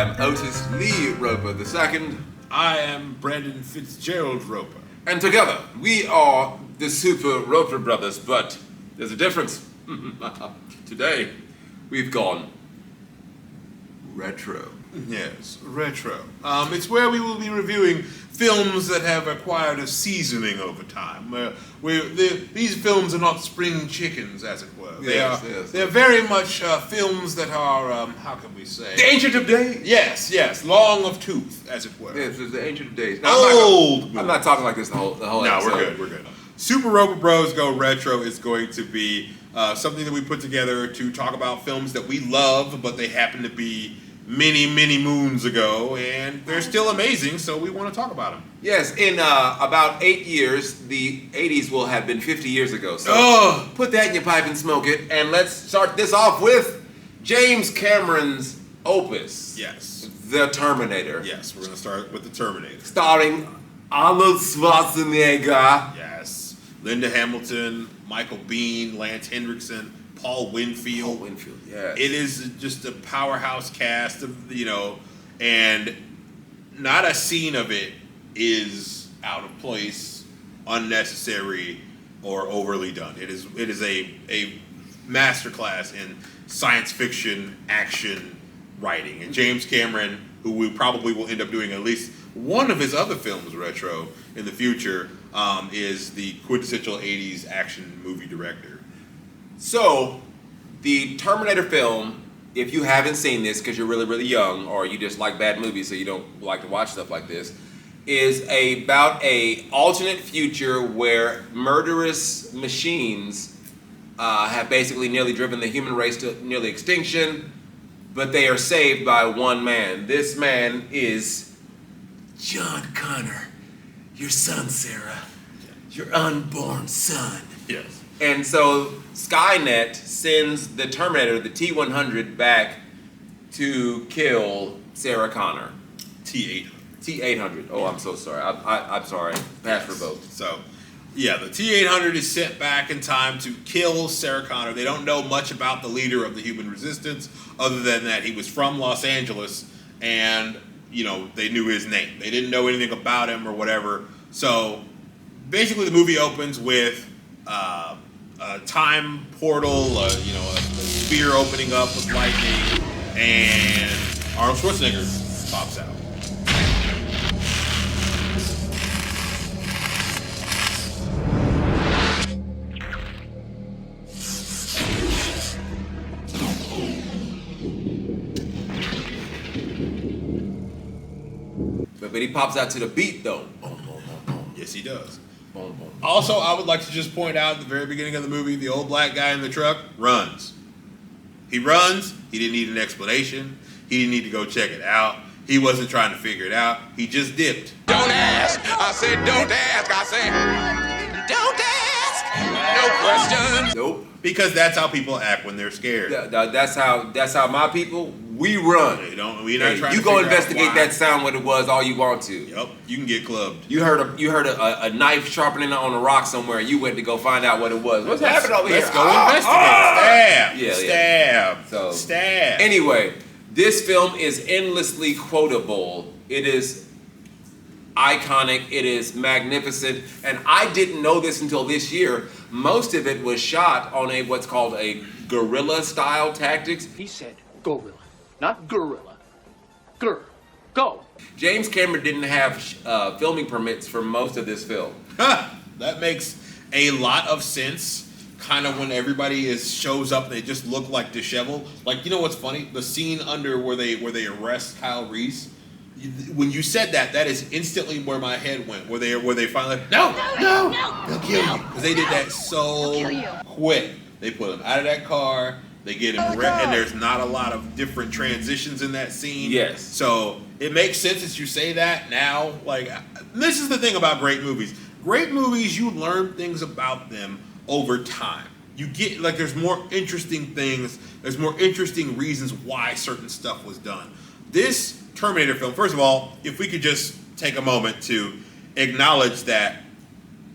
am Otis Lee Roper II. I am Brandon Fitzgerald Roper. And together, we are the SuperRoperBros, but there's a difference. Today, we've gone retro. Yes, retro. It's where we will be reviewing films that have acquired a seasoning over time. These films are not spring chickens, as it were. They're very much films that are, how can we say? The ancient of days. Yes, long of tooth, as it were. Yes, it's the ancient of days. Now, Old. I'm not talking like this the whole No, episode. we're good. SuperRoperBros Go Retro is going to be something that we put together to talk about films that we love, but they happen to be many moons ago, and they're still amazing, so we want to talk about them. Yes, in about 8 years, the 80s will have been 50 years ago. So put that in your pipe and smoke it, and let's start this off with James Cameron's opus. Yes. The Terminator. Yes, we're going to start with The Terminator. Starring Arnold Schwarzenegger. Yes. Linda Hamilton, Michael Biehn, Lance Henriksen, Paul Winfield. Yes. It is just a powerhouse cast of, and not a scene of it is out of place, unnecessary, or overly done. It is a masterclass in science fiction action writing. And James Cameron, who we probably will end up doing at least one of his other films retro in the future, is the quintessential 80s action movie director. So, the Terminator film, if you haven't seen this because you're really young or you just like bad movies so you don't like to watch stuff like this, is about a alternate future where murderous machines have basically nearly driven the human race to nearly extinction, but they are saved by one man. This man is John Connor, your son, Sarah, your unborn son. Yes. And so Skynet sends the Terminator, the T-100, back to kill Sarah Connor. T-800. T-800. Oh, I'm so sorry. I'm sorry. Pass for both. So, yeah, the T-800 is sent back in time to kill Sarah Connor. They don't know much about the leader of the human resistance other than that he was from Los Angeles and, they knew his name. They didn't know anything about him or whatever. So, basically the movie opens with a time portal, a sphere opening up with lightning, and Arnold Schwarzenegger pops out. But he pops out to the beat, though. Yes, he does. Also, I would like to just point out at the very beginning of the movie, the old black guy in the truck runs. He runs. He didn't need an explanation. He didn't need to go check it out. He wasn't trying to figure it out. He just dipped. Don't ask. I said don't ask. I said don't ask. No questions. Nope. Because that's how people act when they're scared. That's how my people, we run. We're not trying you to go figure investigate out why. that sound what it was all you want to. Yep, you can get clubbed. You heard a knife sharpening on a rock somewhere. You went to go find out what it was. What's happening over here? Let's go investigate. Stab. So, Stab. Anyway, this film is endlessly quotable. It is iconic. It is magnificent. And I didn't know this until this year. Most of it was shot on what's called a guerrilla style tactics. He said gorilla, not gorilla. Go. James Cameron didn't have filming permits for most of this film. That makes a lot of sense. Kind of when everybody shows up, they just look like disheveled. Like, what's funny? The scene under where they arrest Kyle Reese. When you said that is instantly where my head went. Where they finally no, they'll kill you because they did that so quick. They put him out of that car. They get him and there's not a lot of different transitions in that scene. Yes. So it makes sense as you say that now. Like, this is the thing about great movies. Great movies, you learn things about them over time. You get, there's more interesting things. There's more interesting reasons why certain stuff was done. This Terminator film, first of all, if we could just take a moment to acknowledge that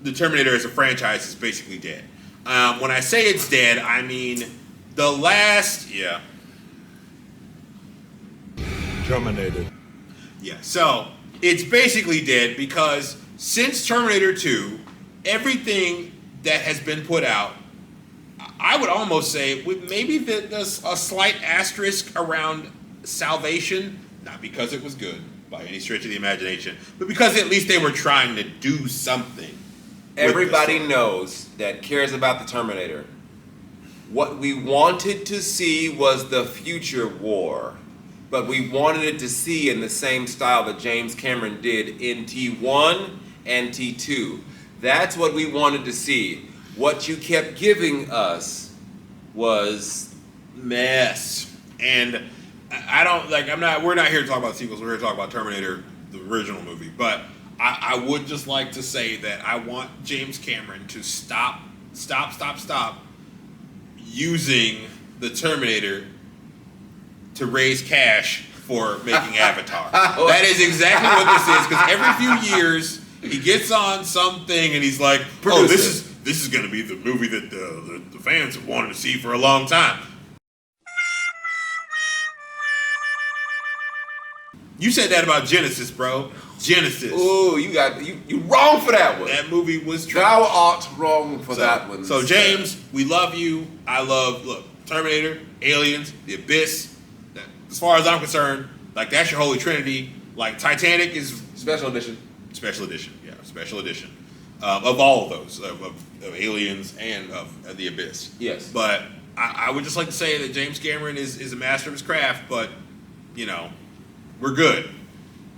the Terminator as a franchise is basically dead. When I say it's dead, I mean the last, Terminated. Yeah, so it's basically dead because since Terminator 2, everything that has been put out, I would almost say with maybe there's a slight asterisk around Salvation, not because it was good by any stretch of the imagination, but because at least they were trying to do something. Everybody knows that cares about the Terminator. What we wanted to see was the future war, but we wanted it to see in the same style that James Cameron did in T1 and T2. That's what we wanted to see. What you kept giving us was mess. And we're not here to talk about sequels, we're here to talk about Terminator, the original movie. But I would just like to say that I want James Cameron to stop using the Terminator to raise cash for making Avatar. That is exactly what this is, because every few years he gets on something and he's like, "Oh, this is going to be the movie that the fans have wanted to see for a long time." You said that about Genesis, bro. Genesis. Ooh, you wrong for that one. That movie was trash. Thou art wrong for that one. So James, we love you. Look, Terminator, Aliens, The Abyss. As far as I'm concerned, like that's your holy trinity. Like Titanic is special edition. Special edition, yeah, special edition of all of those of Aliens and of The Abyss. Yes, but I would just like to say that James Cameron is a master of his craft. But we're good.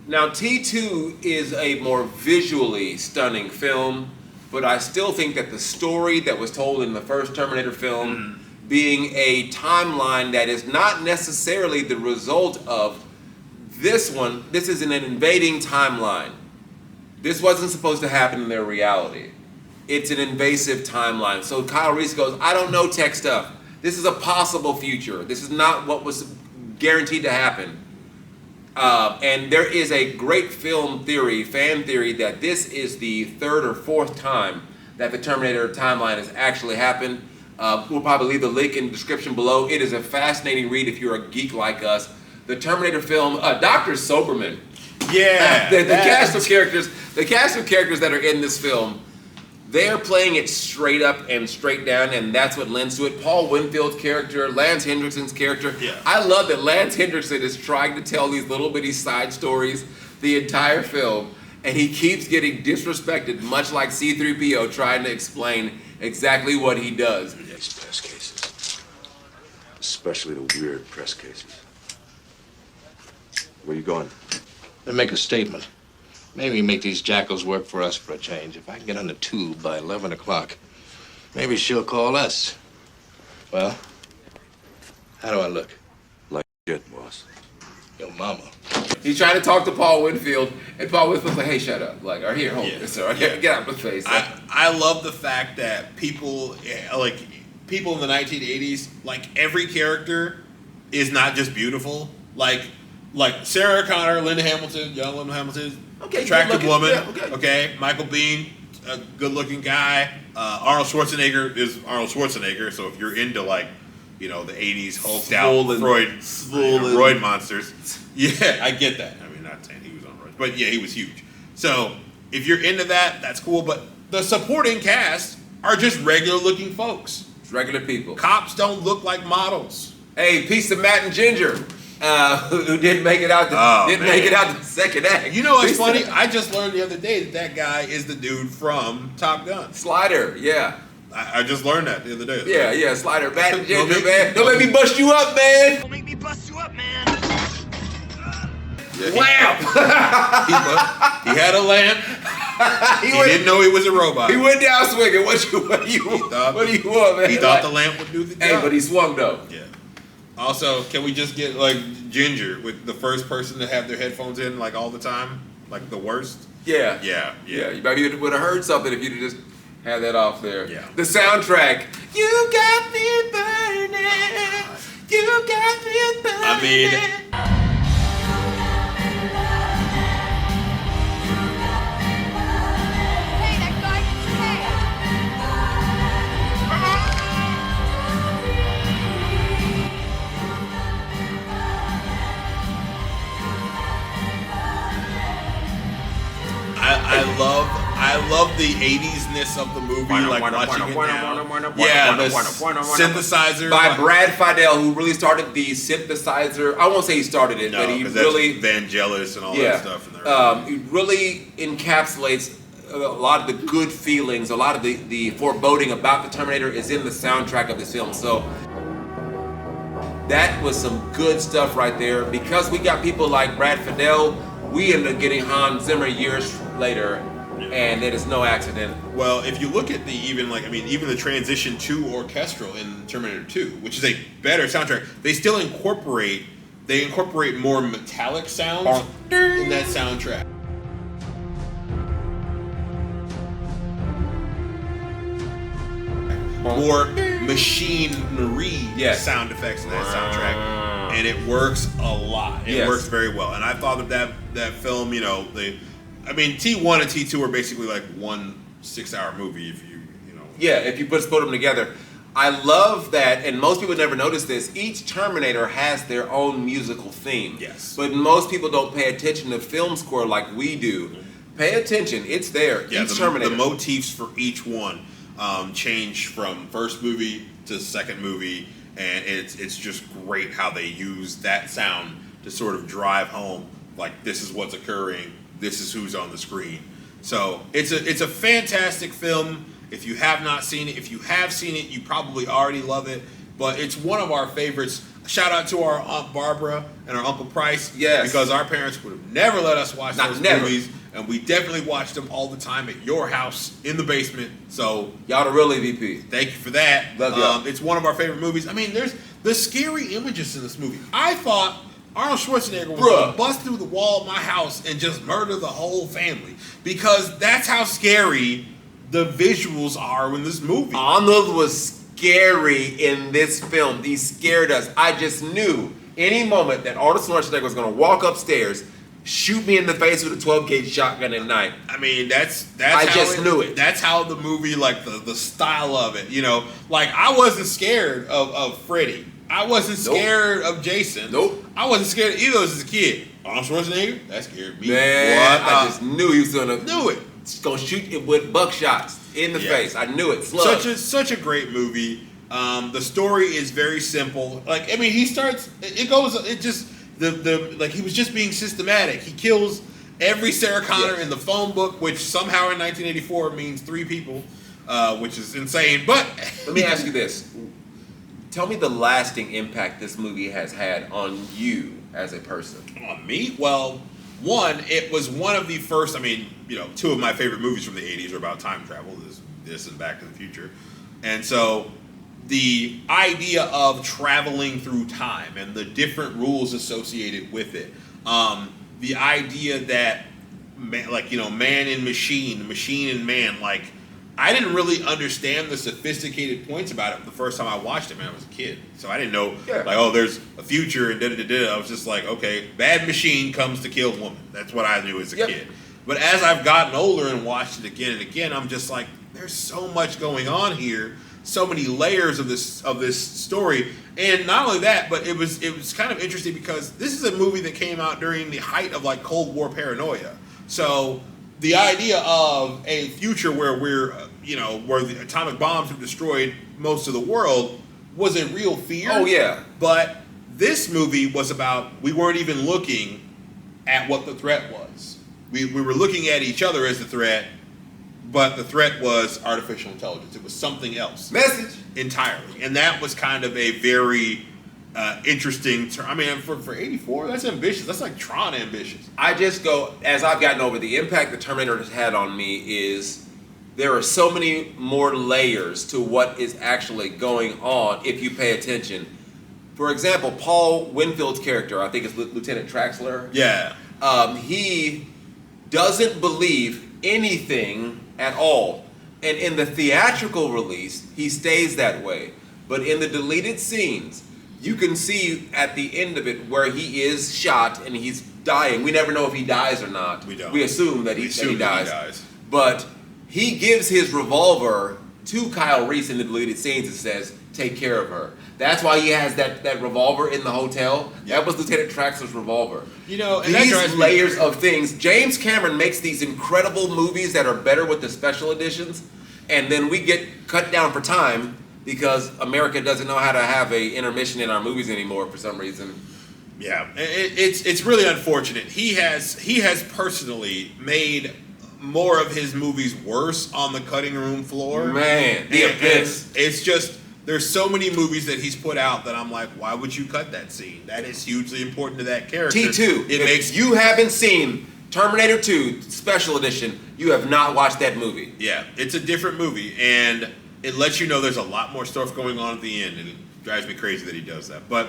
Now T2 is a more visually stunning film, but I still think that the story that was told in the first Terminator film, being a timeline that is not necessarily the result of this one, this is an invading timeline. This wasn't supposed to happen in their reality. It's an invasive timeline. So Kyle Reese goes, I don't know tech stuff. This is a possible future. This is not what was guaranteed to happen. And there is a great fan theory, that this is the third or fourth time that the Terminator timeline has actually happened. We'll probably leave the link in the description below. It is a fascinating read if you're a geek like us. The Terminator film, Dr. Soberman. Yeah. The cast of characters that are in this film, they are playing it straight up and straight down, and that's what lends to it. Paul Winfield's character, Lance Henriksen's character. Yeah. I love that Lance Henriksen is trying to tell these little bitty side stories the entire film, and he keeps getting disrespected, much like C-3PO trying to explain exactly what he does. These press cases, especially the weird press cases. Where you going? To make a statement. Maybe make these jackals work for us for a change. If I can get on the tube by 11 o'clock, maybe she'll call us. Well, how do I look? Like shit, boss. Your mama. He's trying to talk to Paul Winfield, and Paul Winfield's like, hey, shut up. Like, or here, hold this. Or get out of my face. I love the fact that people in the 1980s, like every character is not just beautiful. Like Sarah Connor, Linda Hamilton, young Linda Hamilton, attractive woman. Yeah, okay. Michael Biehn, a good-looking guy. Arnold Schwarzenegger is Arnold Schwarzenegger. So if you're into the 80s hulked out Freud monsters, yeah, I get that. I mean, not saying he was on roids, but yeah, he was huge. So if you're into that, that's cool. But the supporting cast are just regular-looking folks. It's regular people. Cops don't look like models. Hey, peace to Matt and Ginger. Who didn't make it out to the second act. You know what's funny? I just learned the other day that guy is the dude from Top Gun. Slider, yeah. I just learned that the other day. Yeah, Slider. Matt and Ginger, man. Don't make me bust you up, man. Don't make me bust you up, man. Yeah, Lamp. He had a lamp. He didn't know he was a robot. He went down swinging. What do you want, man? He thought the lamp would do the job. Hey, but he swung though. Yeah. Also, can we just get Ginger with the first person to have their headphones in all the time, like the worst? Yeah. You maybe would have heard something if you'd just had that off there. Yeah. The soundtrack. You got me burning. You got me burning. I mean. love the 80s-ness of the movie, like watching it now. Yeah, the synthesizer. By Brad Fidel, who really started the synthesizer. I won't say he started it, but he really... Vangelis and all that stuff. It really encapsulates a lot of the good feelings, a lot of the foreboding about the Terminator is in the soundtrack of this film. So that was some good stuff right there. Because we got people like Brad Fidel, we ended up getting Hans Zimmer years later, and it is no accident. Well, if you look at even the transition to orchestral in Terminator 2, which is a better soundtrack, they still incorporate more metallic sounds in that soundtrack. More machinery sound effects in that soundtrack, and it works a lot. It works very well, and I thought that film, T1 and T2 are basically like one 6-hour movie if you. Yeah, if you put them together. I love that, and most people never notice this. Each Terminator has their own musical theme. Yes. But most people don't pay attention to film score like we do. Pay attention; it's there. Yeah, each Terminator. The motifs for each one change from first movie to second movie, and it's just great how they use that sound to sort of drive home like this is what's occurring, this is who's on the screen. So it's a fantastic film. If you have not seen it, if you have seen it, you probably already love it. But it's one of our favorites. Shout out to our Aunt Barbara and our Uncle Price. Yes. Because our parents would have never let us watch those movies. And we definitely watched them all the time at your house in the basement. So y'all the real EVP. Thank you for that. Love y'all. It's one of our favorite movies. I mean, there's the scary images in this movie. I thought Arnold Schwarzenegger was going to bust through the wall of my house and just murder the whole family. Because that's how scary the visuals are in this movie. Arnold was scary in this film. He scared us. I just knew any moment that Arnold Schwarzenegger was going to walk upstairs, shoot me in the face with a 12-gauge shotgun at night. I mean, that's I just knew it. That's how the movie, like the style of it, Like, I wasn't scared of Freddy. I wasn't scared of Jason. Nope. I wasn't scared of either of those as a kid. Arnold Schwarzenegger, that scared me. Man, I just knew he was going to... Knew it. Going to shoot it with buckshots in the face. I knew it. Slug. Such a great movie. The story is very simple. Like, I mean, he starts... It goes... It just... Like, he was just being systematic. He kills every Sarah Connor in the phone book, which somehow in 1984 means 3 people, which is insane. But let me ask you this: tell me the lasting impact this movie has had on you as a person. On me? Well, one, it was one of the first. I mean, 2 of my favorite movies from the 80s are about time travel. This and Back to the Future, and so. The idea of traveling through time and the different rules associated with it. The idea that, man and machine, machine and man, like, I didn't really understand the sophisticated points about it the first time I watched it when I was a kid. So I didn't know, there's a future and da-da-da-da. I was just like, okay, bad machine comes to kill woman. That's what I knew as a kid. But as I've gotten older and watched it again and again, I'm just like, there's so much going on here. So many layers of this story, and not only that, but it was kind of interesting because this is a movie that came out during the height of like Cold War paranoia. So the idea of a future where we're where the atomic bombs have destroyed most of the world was a real fear. Oh yeah. But this movie was about we weren't even looking at what the threat was. We were looking at each other as the threat. But the threat was artificial intelligence. It was something else. Message. Entirely. And that was kind of a very interesting term. I mean, for 84, that's ambitious. That's like Tron ambitious. I just go, as I've gotten over, the impact the Terminator has had on me is there are so many more layers to what is actually going on if you pay attention. For example, Paul Winfield's character, I think it's Lieutenant Traxler. Yeah. He doesn't believe anything at all. And in the theatrical release, he stays that way. But in the deleted scenes, you can see at the end of it where he is shot and he's dying. We never know if he dies or not. We don't. We assume that he dies. But he gives his revolver to Kyle Reese in the deleted scenes. It says, "Take care of her." That's why he has that revolver in the hotel. That was Lieutenant Traxler's revolver. You know, and these layers of things. James Cameron makes these incredible movies that are better with the special editions, and then we get cut down for time because America doesn't know how to have a intermission in our movies anymore for some reason. Yeah, it's really unfortunate. He has personally made more of his movies worse on the cutting room floor. Man, the abyss. It's just there's so many movies that he's put out that I'm like, why would you cut that scene? That is hugely important to that character. T2. If you haven't seen Terminator 2 Special Edition, you have not watched that movie. Yeah, it's a different movie, and it lets you know there's a lot more stuff going on at the end, and it drives me crazy that he does that. But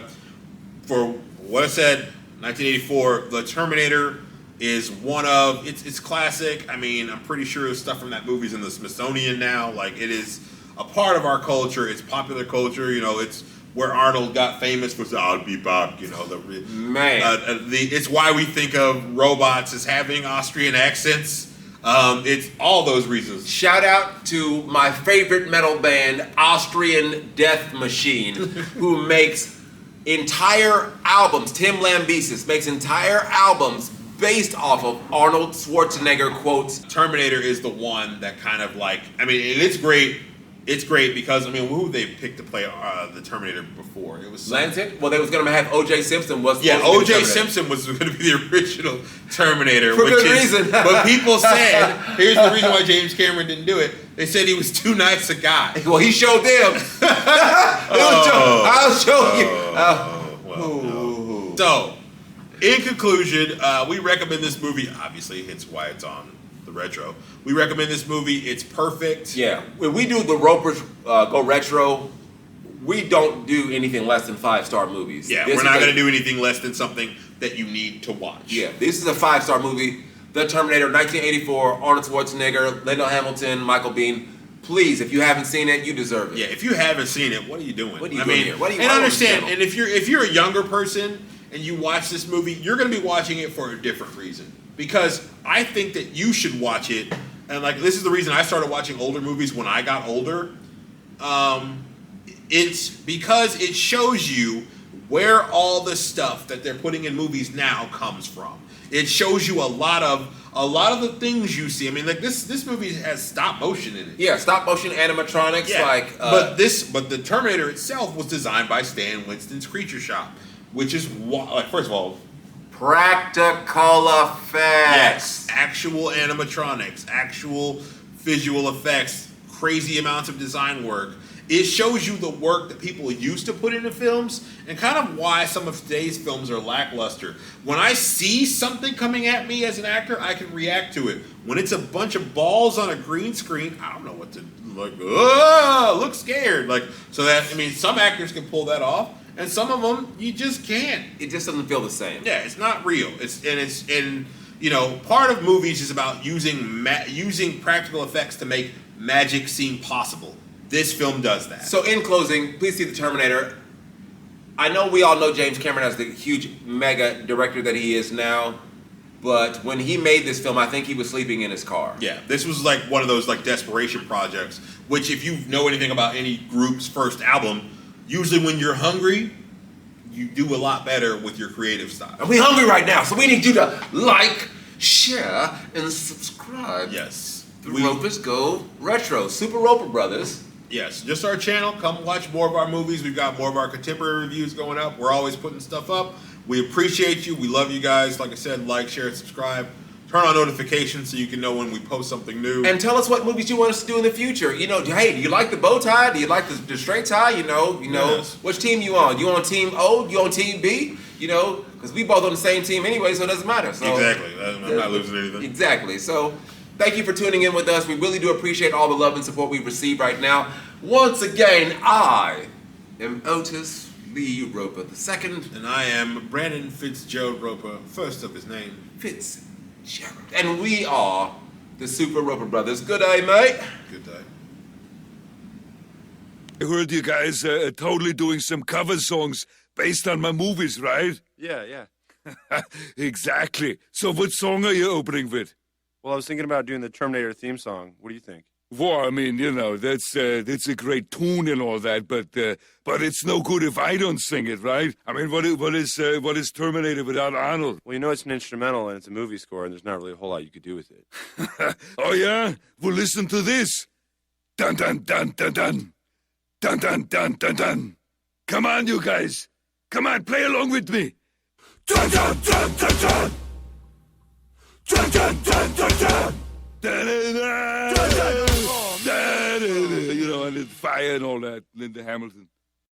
for what I said, 1984, The Terminator is one of it's classic. I mean, I'm pretty sure the stuff from that movie's in the Smithsonian now. Like, it is a part of our culture. It's popular culture. You know, it's where Arnold got famous was "I'll be back." You know, it's why we think of robots as having Austrian accents. It's all those reasons. Shout out to my favorite metal band, Austrian Death Machine, who makes entire albums. Tim Lambesis makes entire albums based off of Arnold Schwarzenegger quotes. Terminator is the one that kind of like, I mean, it's great. It's great because, I mean, who they picked to play the Terminator before? It was Lance Henriksen? Well, they was going to have O.J. Simpson. O.J. Simpson was going to be the original Terminator. For good reason. But people said, here's the reason why James Cameron didn't do it. They said he was too nice a guy. Well, he showed them. I'll show you. No. So, in conclusion, we recommend this movie. Obviously, it's why it's on the retro. We recommend this movie. It's perfect. Yeah. When we do the Ropers Go Retro, we don't do anything less than 5-star movies. Yeah, we're not going to do anything less than something that you need to watch. Yeah, this is a 5-star movie. The Terminator, 1984, Arnold Schwarzenegger, Linda Hamilton, Michael Biehn. Please, if you haven't seen it, you deserve it. Yeah, if you haven't seen it, what are you doing? What are you doing here? What are you, and understand, and if you're a younger person and you watch this movie, you're going to be watching it for a different reason. Because I think that you should watch it, and like this is the reason I started watching older movies when I got older. It's because it shows you where all the stuff that they're putting in movies now comes from. It shows you a lot of the things you see. I mean, like this movie has stop motion in it. Yeah, stop motion animatronics. Yeah. But the Terminator itself was designed by Stan Winston's Creature Shop, which is like, first of all, practical effects. Yes, actual animatronics, actual visual effects, crazy amounts of design work. It shows you the work that people used to put into films and kind of why some of today's films are lackluster. When I see something coming at me as an actor, I can react to it. When it's a bunch of balls on a green screen, I don't know what to like. Oh, look scared. Like, so that, I mean, some actors can pull that off, and some of them you just can't. It just doesn't feel the same. Yeah, it's not real. And you know, part of movies is about using practical effects to make magic seem possible. This film does that. So in closing, please see The Terminator. I know we all know James Cameron as the huge mega director that he is now, but when he made this film, I think he was sleeping in his car. Yeah, this was like one of those like desperation projects, which if you know anything about any group's first album, usually when you're hungry, you do a lot better with your creative style. And we're hungry right now, so we need you to like, share, and subscribe. Yes. The Ropers Go Retro, SuperRoperBros. Yes, just our channel. Come watch more of our movies. We've got more of our contemporary reviews going up. We're always putting stuff up. We appreciate you. We love you guys. Like I said, like, share, and subscribe. Turn on notifications so you can know when we post something new. And tell us what movies you want us to do in the future. You know, hey, do you like the bow tie? Do you like the straight tie? You know, Yes. Which team you on? You on team O? You on team B? You know, because we both on the same team anyway, so it doesn't matter. So, exactly. I'm not losing anything. Exactly. So thank you for tuning in with us. We really do appreciate all the love and support we receive right now. Once again, I am Otis Lee Roper II. And I am Brandon Fitzgerald Roper, first of his name. Fitzgerald. And we are the Super Roper Brothers. Good day, mate. Good day. I heard you guys totally doing some cover songs based on my movies, right? Yeah. Exactly. So what song are you opening with? Well, I was thinking about doing the Terminator theme song. What do you think? Well, I mean, you know, that's a great tune and all that, but it's no good if I don't sing it, right? I mean, what is Terminator without Arnold? Well, you know it's an instrumental and it's a movie score, and there's not really a whole lot you could do with it. Oh yeah? Well, listen to this. Dun dun dun dun dun. Dun dun dun dun dun. Come on, you guys. Come on, play along with me. Dun dun dun dun dun. Dun dun dun dun dun. Dun dun dun. You know, and the fire and all that, Linda Hamilton.